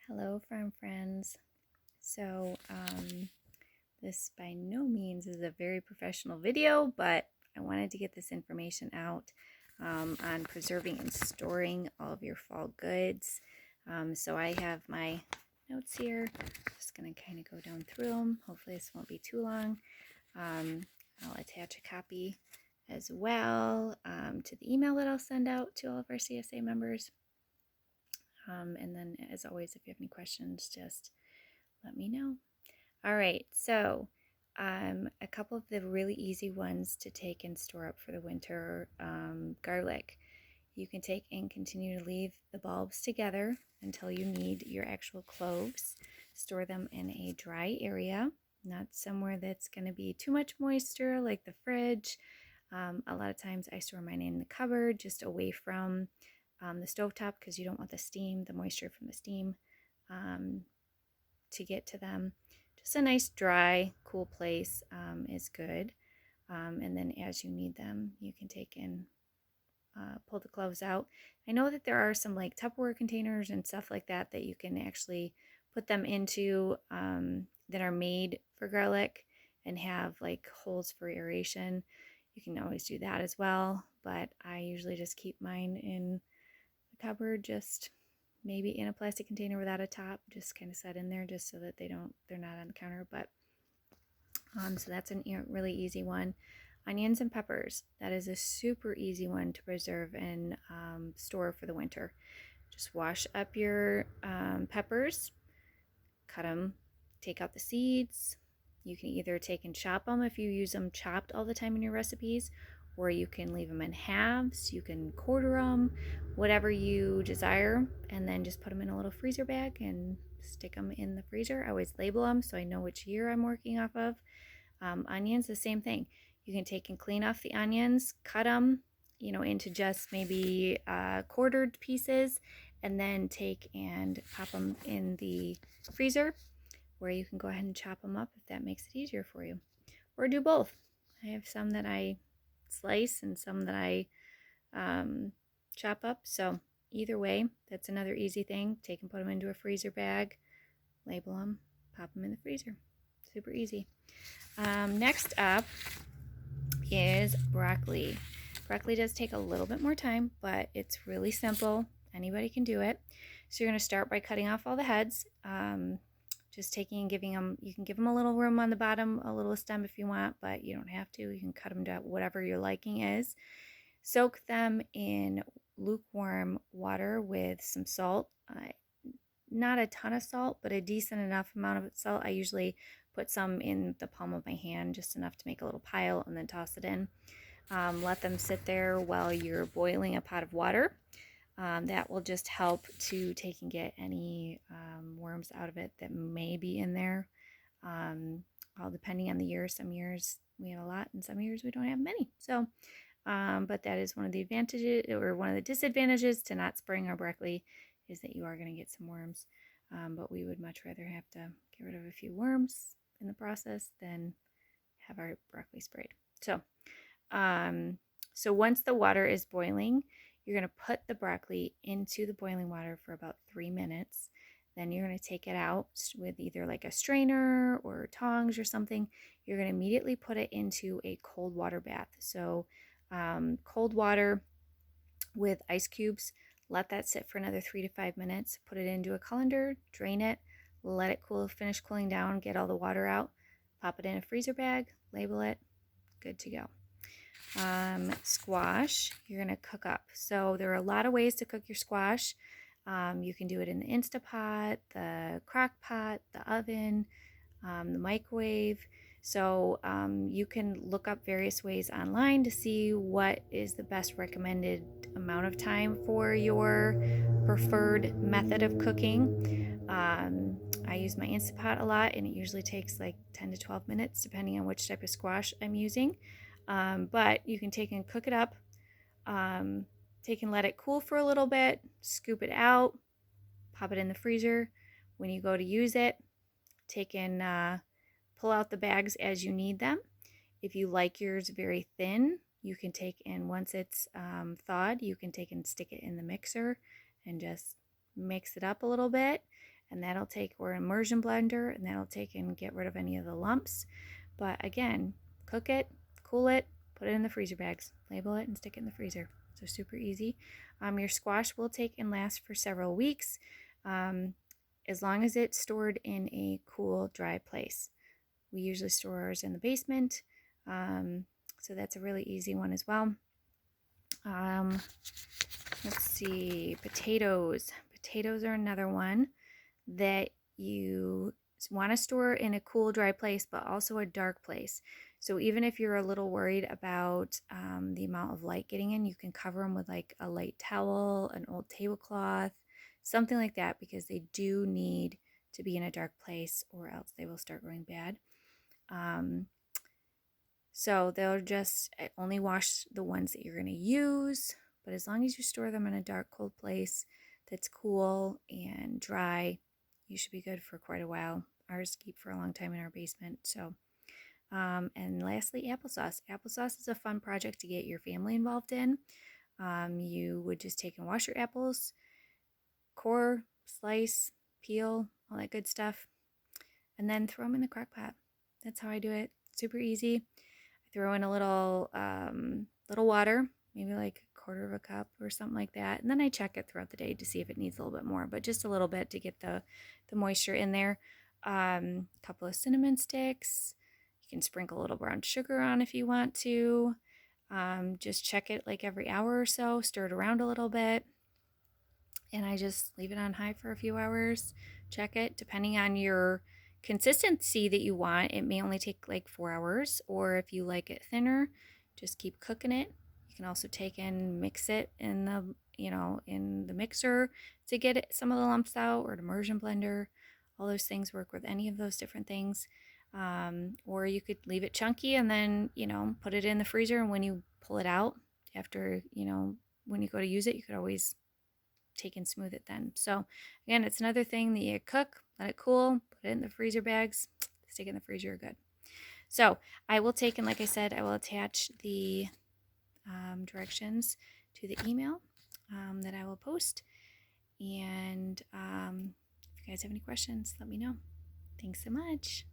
Hello, farm friends. So, this by no means is a very professional video, but I wanted to get this information out on preserving and storing all of your fall goods. So I have my notes here. Just going to kind of go down through them. Hopefully this won't be too long. I'll attach a copy as well to the email that I'll send out to all of our CSA members. And then, as always, if you have any questions, just let me know. All right, so a couple of the really easy ones to take and store up for the winter. Garlic. You can take and continue to leave the bulbs together until you need your actual cloves. Store them in a dry area, not somewhere that's going to be too much moisture like the fridge. A lot of times I store mine in the cupboard, just away from the stovetop, because you don't want the moisture from the steam to get to them. Just a nice dry, cool place is good. And then as you need them, you can take and pull the cloves out. I know that there are some like Tupperware containers and stuff like that that you can actually put them into that are made for garlic and have like holes for aeration. You can always do that as well, but I usually just keep mine in the cupboard, just maybe in a plastic container without a top, just kind of set in there just so that they're not on the counter. But so that's a really easy one. Onions and peppers, that is a super easy one to preserve and store for the winter. Just wash up your peppers, cut them, take out the seeds. You can either take and chop them if you use them chopped all the time in your recipes, or you can leave them in halves. You can quarter them, whatever you desire, and then just put them in a little freezer bag and stick them in the freezer. I always label them so I know which year I'm working off of. Onions, the same thing. You can take and clean off the onions, cut them, into just maybe quartered pieces, and then take and pop them in the freezer, where you can go ahead and chop them up if that makes it easier for you. Or do both. I have some that I slice and some that I chop up. So either way, that's another easy thing. Take and put them into a freezer bag, label them, pop them in the freezer. Super easy. Next up is broccoli. Broccoli does take a little bit more time, but it's really simple. Anybody can do it. So you're going to start by cutting off all the heads. Just taking and giving them, you can give them a little room on the bottom, a little stem if you want, but you don't have to. You can cut them to whatever your liking is. Soak them in lukewarm water with some salt. Not a ton of salt, but a decent enough amount of salt. I usually put some in the palm of my hand, just enough to make a little pile, and then toss it in. Let them sit there while you're boiling a pot of water. That will just help to take and get any worms out of it that may be in there. All depending on the year. Some years we have a lot, and some years we don't have many. So, but that is one of the advantages, or one of the disadvantages to not spraying our broccoli, is that you are going to get some worms. But we would much rather have to get rid of a few worms in the process than have our broccoli sprayed. So, so once the water is boiling, you're going to put the broccoli into the boiling water for about 3 minutes. Then you're going to take it out with either like a strainer or tongs or something. You're going to immediately put it into a cold water bath. So cold water with ice cubes. Let that sit for another 3 to 5 minutes. Put it into a colander, drain it, let it cool, finish cooling down, get all the water out. Pop it in a freezer bag, label it, good to go. Squash, you're going to cook up. So there are a lot of ways to cook your squash. You can do it in the Instapot, the crock pot, the oven, the microwave. So you can look up various ways online to see what is the best recommended amount of time for your preferred method of cooking. I use my Instapot a lot, and it usually takes like 10 to 12 minutes depending on which type of squash I'm using. But you can take and cook it up, take and let it cool for a little bit, scoop it out, pop it in the freezer. When you go to use it, take and pull out the bags as you need them. If you like yours very thin, you can take and once it's thawed, you can take and stick it in the mixer and just mix it up a little bit. and that'll take, or immersion blender, and that'll take and get rid of any of the lumps. But again, cook it, cool it, put it in the freezer bags, label it, and stick it in the freezer. So super easy. Your squash will take and last for several weeks, as long as it's stored in a cool, dry place. We usually store ours in the basement, so that's a really easy one as well. Let's see, potatoes. Potatoes are another one that you want to store in a cool, dry place, but also a dark place. So even if you're a little worried about the amount of light getting in, you can cover them with like a light towel, an old tablecloth, something like that, because they do need to be in a dark place or else they will start going bad. So they'll just only wash the ones that you're going to use, but as long as you store them in a dark, cold place that's cool and dry, you should be good for quite a while. Ours keep for a long time in our basement. So, and lastly, applesauce. Applesauce is a fun project to get your family involved in. You would just take and wash your apples, core, slice, peel, all that good stuff, and then throw them in the crock pot. That's how I do it. Super easy. I throw in a little water, maybe like a quarter of a cup or something like that, and then I check it throughout the day to see if it needs a little bit more, but just a little bit to get the moisture in there. A couple of cinnamon sticks. You can sprinkle a little brown sugar on if you want to. Just check it like every hour or so, stir it around a little bit, and I just leave it on high for a few hours. Check it. Depending on your consistency that you want, it may only take like 4 hours, or if you like it thinner, just keep cooking it. You can also take and mix it in the in the mixer to get some of the lumps out, or an immersion blender. All those things work with any of those different things. Or you could leave it chunky and then put it in the freezer, and when you pull it out after when you go to use it, you could always take and smooth it then. So again, it's another thing that you cook, let it cool, put it in the freezer bags, stick it in the freezer, good. So I will take, and like I said, I will attach the directions to the email that I will post. And if you guys have any questions, let me know. Thanks so much.